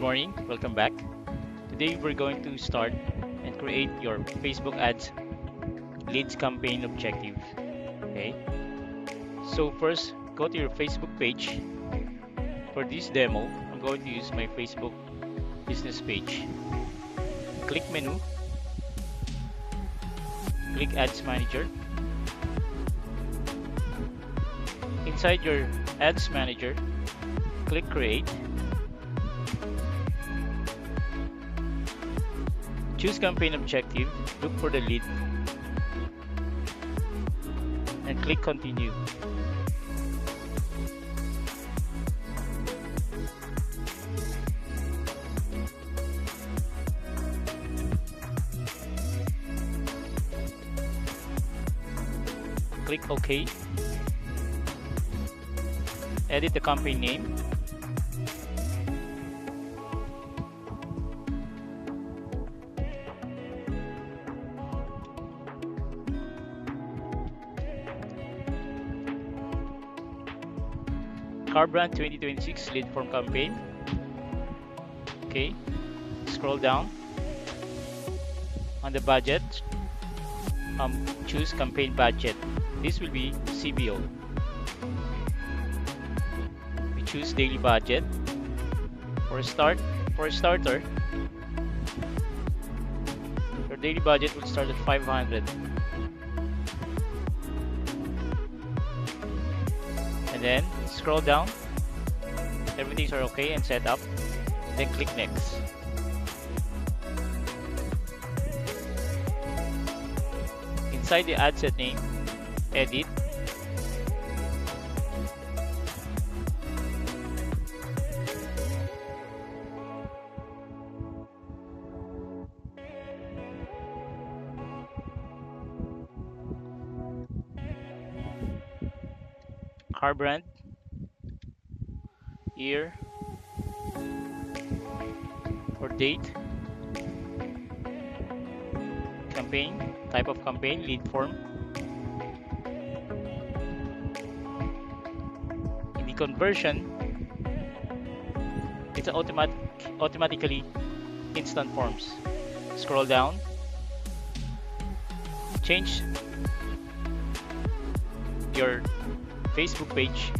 morning, welcome back. Today we're going to start and create your Facebook ads leads campaign objective. Okay, so first go to your Facebook page. For this demo, I'm going to use my Facebook business page. Click menu, click Ads Manager. Inside your Ads Manager, click Create. Choose campaign objective, look for the lead, and click Continue. Click OK. Edit the campaign name. Car Brand 2026 lead form campaign. Okay, scroll down. On the budget, choose campaign budget. This will be CBO. We choose daily budget. For a starter, your daily budget will start at 500. And then scroll down. Everything's are okay and set up. Then click next. Inside the ad set name, edit. Car brand, year, or date, campaign, type of campaign, lead form. In the conversion, it's automatically instant forms. Scroll down, change your Facebook page.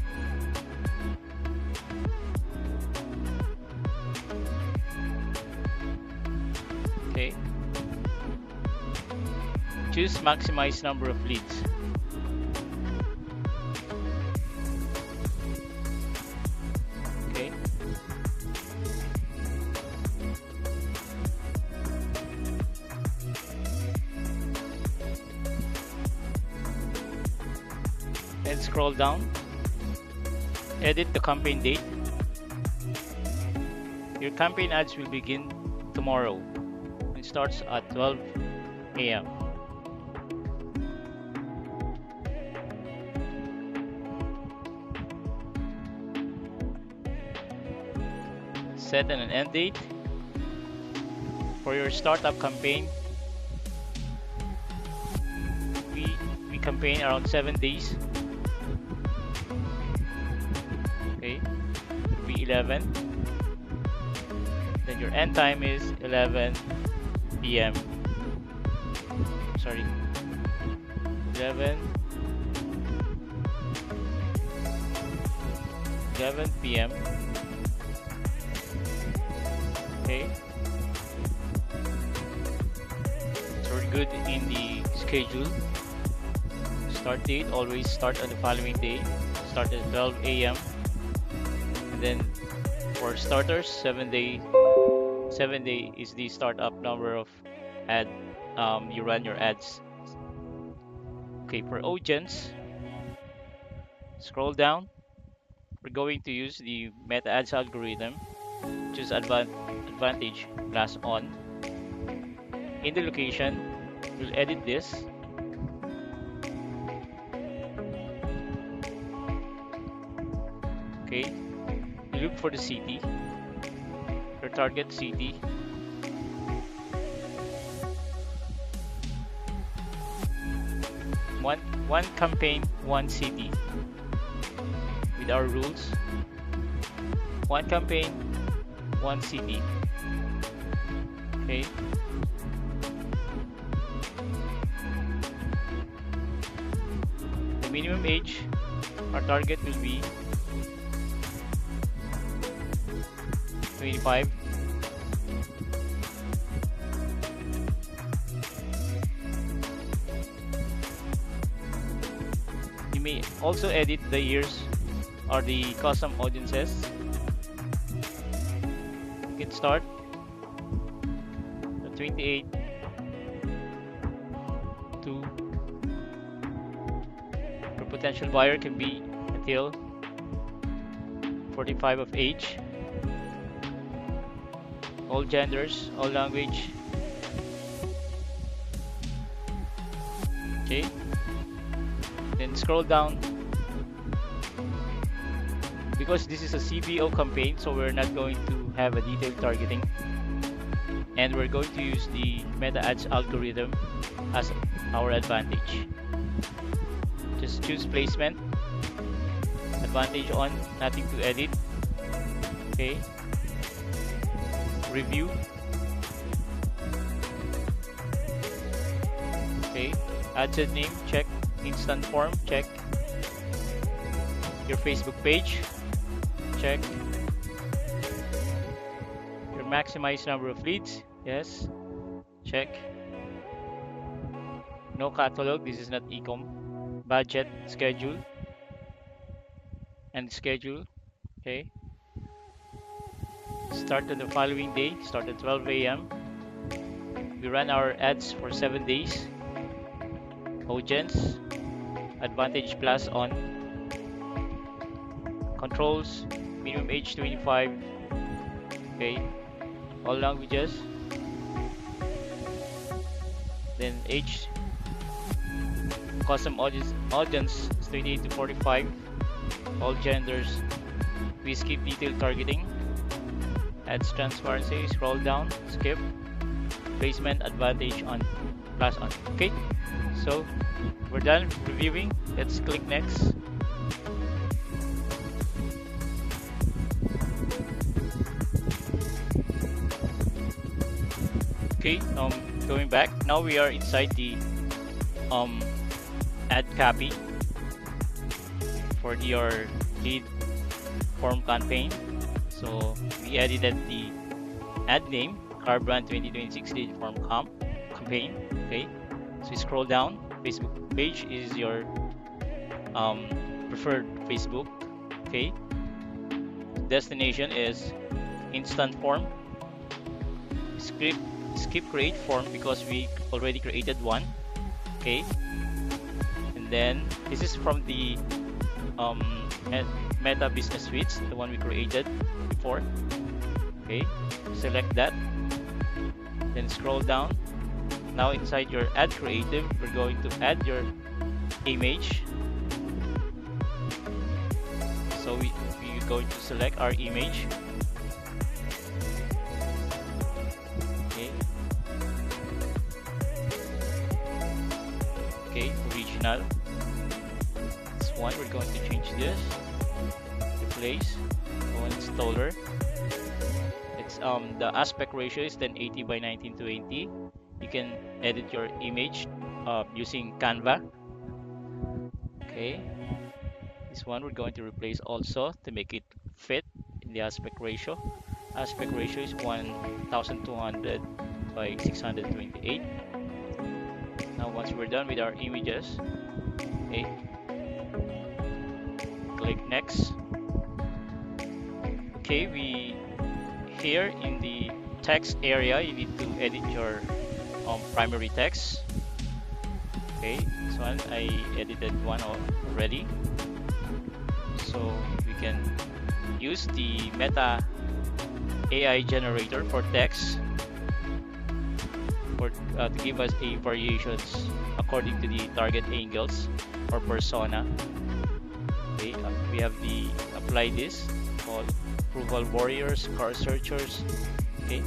Okay. Choose maximize number of leads. Okay. And scroll down. Edit the campaign date. Your campaign ads will begin tomorrow. It starts at 12 a.m. Set an end date. For your startup campaign, we campaign around 7 days. Okay, it'll be 11. Then your end time is 11 p.m. Sorry, 11 p.m. Okay, so we're good in the schedule. Start date, always start on the following day. Start at 12 a.m. And then for starters, 7 day is the startup number of ad you run your ads. Okay, for audience, scroll down. We're going to use the meta ads algorithm. Choose advantage plus on. In the location, we'll edit this. Okay, you look for the city, your target city. One campaign, one city. With our rules, one campaign, one city. Okay. The minimum age, our target will be 25. You may also edit the years or the custom audiences. You can start at 28 to your potential buyer can be until 45 of age. All genders, all language. Okay. Then scroll down. Because this is a CBO campaign, so we're not going to have a detailed targeting. And we're going to use the Meta Ads algorithm as our advantage. Just choose placement. Advantage on, nothing to edit. Okay. Review. Okay. Ad set name, check. Instant form, check. Your Facebook page, check. Your maximized number of leads, yes, check. No catalog, this is not e-com. Budget, schedule, and schedule, okay. Start on the following day, start at 12 a.m. We run our ads for 7 days. Audience, advantage plus on. Controls, minimum age 25. Okay, all languages. Then age, custom audience is 28 to 45. All genders. We skip detailed targeting. Ads transparency, scroll down, skip. Placement advantage on, plus on. Okay, so we're done reviewing. Let's click next. Okay, going back. Now we are inside the ad copy for your lead form campaign. So we edited the ad name, Car Brand 2026 lead form campaign. Okay, so you scroll down. Facebook page is your preferred Facebook. Okay, destination is instant form. Skip create form because we already created one. Okay, and then this is from the Meta Business Suites, the one we created before. Okay, select that, then scroll down. Now inside your ad creative, we're going to add your image. So we're going to select our image. Okay, original. This one, we're going to change this. Replace. Go installer. It's the aspect ratio is 1080 by 1920. You can edit your image using Canva. Okay. This one we're going to replace also to make it fit in the aspect ratio. Aspect ratio is 1200 by 628. Now once we're done with our images, okay, click next. Okay, here in the text area, you need to edit your primary text. Okay, this one I edited one already, so we can use the Meta AI generator for text to give us a variations according to the target angles or persona. Okay, we have the apply this called approval warriors, car searchers. Okay,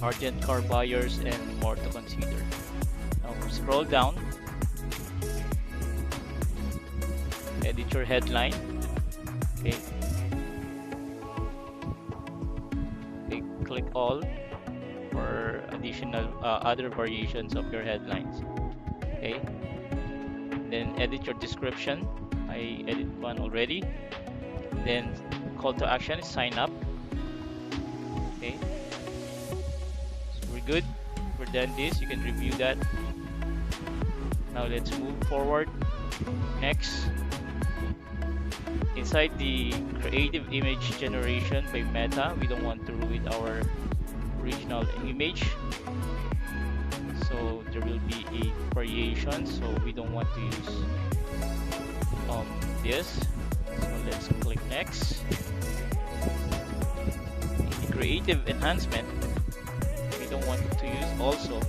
urgent car buyers, and more to consider. Now scroll down, edit your headline. Okay, all for additional other variations of your headlines. Okay, then edit your description. I edit one already. Then call to action is sign up. Okay, so we're good. We're done this. You can review that. Now let's move forward. Next, inside the creative image generation by Meta, we don't want to ruin our original image, so there will be a variation, so we don't want to use this. So let's click next. In the creative enhancement, we don't want to use also,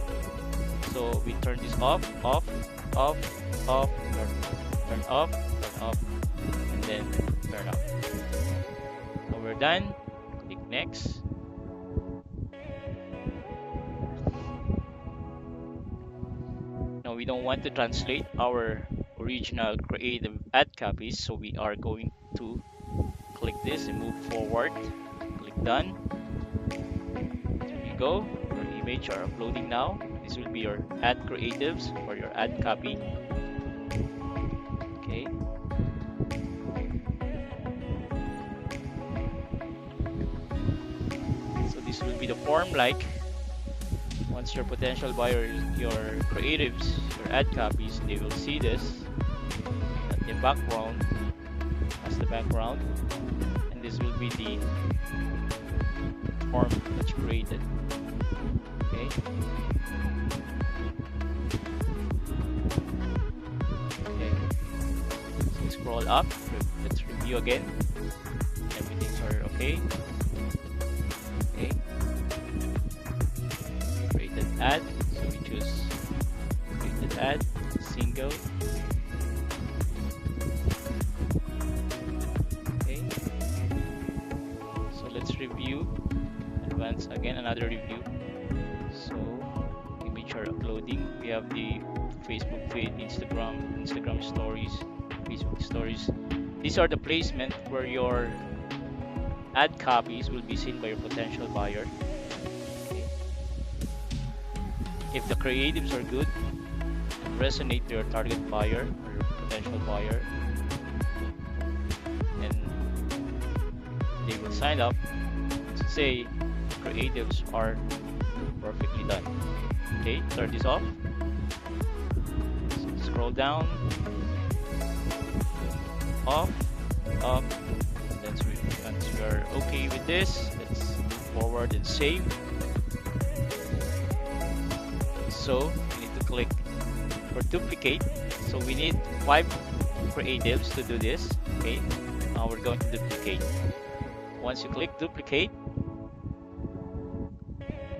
so we turn this off, off, off, off, turn off, and then turn off. Now we're done. Click next. Now we don't want to translate our original creative ad copies, so we are going to click this and move forward. Click done. There you go. Your image are uploading now. This will be your ad creatives or your ad copy. Okay. So this will be the form like. Once your potential buyers, your creatives, your ad copies, they will see this at the background as the background, and this will be the form that you created. Okay. Okay. So scroll up. Let's review again. Everything's okay. Okay. Created ad. So we choose created ad, single. Okay. So let's review. Advance again, another review. So image are uploading. We have the Facebook feed, Instagram stories, Facebook stories. These are the placement where your ad copies will be seen by your potential buyer. Okay. If the creatives are good and resonate to your target buyer or your potential buyer, then they will sign up to say creatives are perfectly done. Okay, turn this off. So scroll down, off, up. Once we are okay with this, let's move forward and save. So we need to click for duplicate. So we need 5 creatives to do this. Okay, now we're going to duplicate. Once you click duplicate,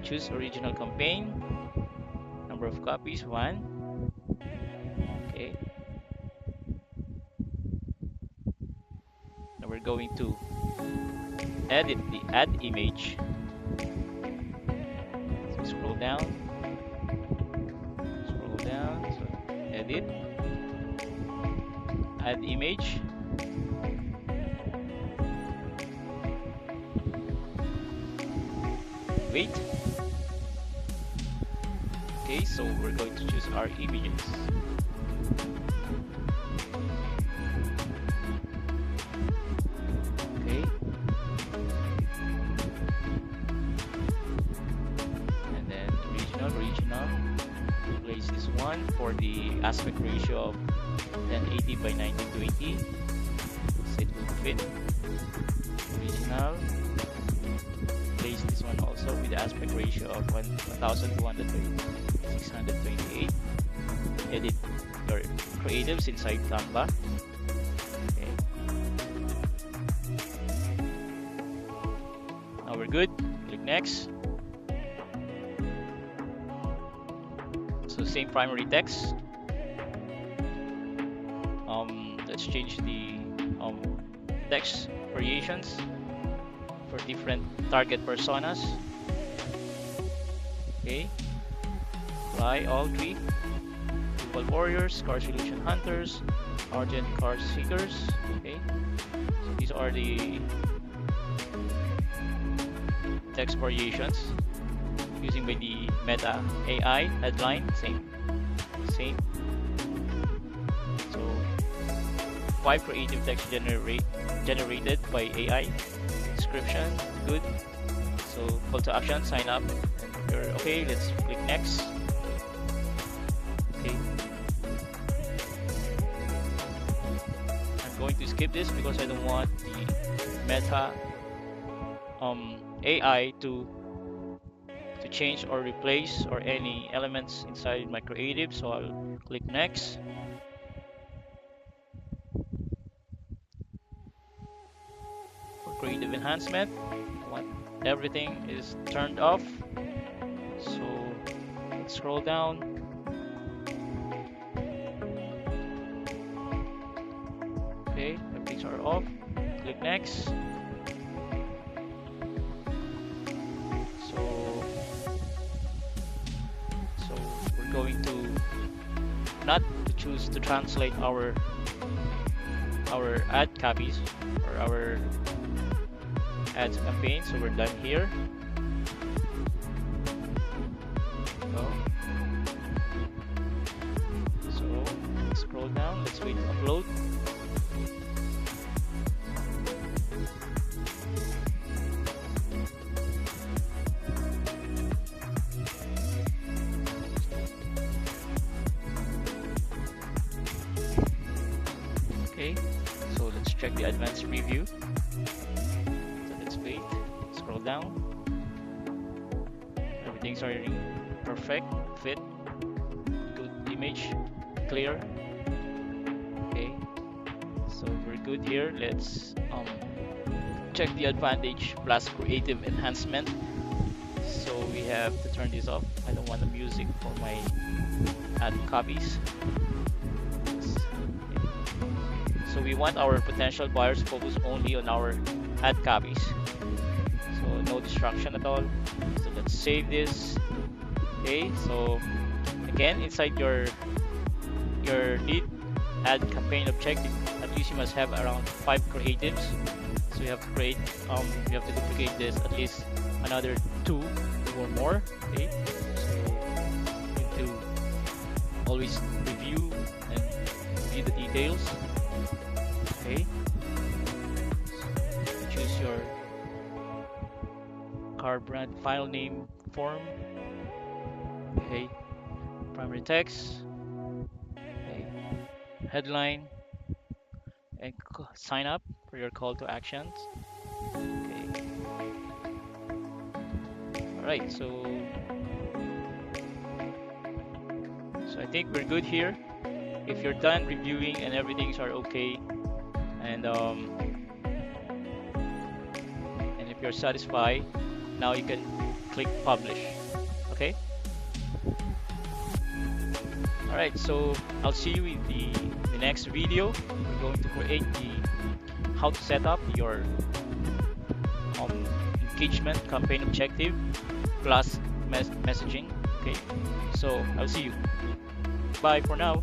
choose original campaign, number of copies 1. Okay, now we're going to edit the ad image. So scroll down, so edit add image. Wait. Okay, so we're going to choose our images. Okay. And then original. Place this one for the aspect ratio of 1080 by 1920. So it will fit. Original. Place this one also with the aspect ratio of 1228. Edit your creatives inside Canva. Okay. Now we're good. Click next. So same primary text. Let's change the text variations for different target personas. Okay, apply all 3. Football warriors, car solution hunters, urgent car seekers. Okay, so these are the text variations using by the Meta AI headline, same. So 5 creative text generated by AI. Description, good. So call to action, sign up. And if you're okay, let's click next. Okay. I'm going to skip this because I don't want the Meta AI to change or replace or any elements inside my creative, so I'll click next. For creative enhancement, I want everything is turned off, so let's scroll down. Okay, everything's are off, click next. So we're going to not to choose to translate our ad copies or our ads campaign, so we're done here. So let's scroll down, let's wait to upload. Okay, so let's check the advanced review. So let's wait, scroll down. Everything's already perfect, fit, good image, clear. Okay, so we're good here. Let's check the advantage plus creative enhancement. So we have to turn this off. I don't want the music for my ad copies. So we want our potential buyers to focus only on our ad copies. So no distraction at all. So let's save this. Okay, so again, inside your lead ad campaign objective, at least you must have around 5 creatives. So you have to create you have to duplicate this at least another 2 or more. Okay, so you need to always review and review the details. Okay, so choose your car brand file name form. Okay, primary text. Okay, headline, and sign up for your call to actions. Okay, all right. So I think we're good here. If you're done reviewing and everything's are okay, and if you're satisfied, now you can click publish. Okay, all right, so I'll see you in the next video. We're going to create the how to set up your engagement campaign objective plus messaging. Okay, so I'll see you. Bye for now.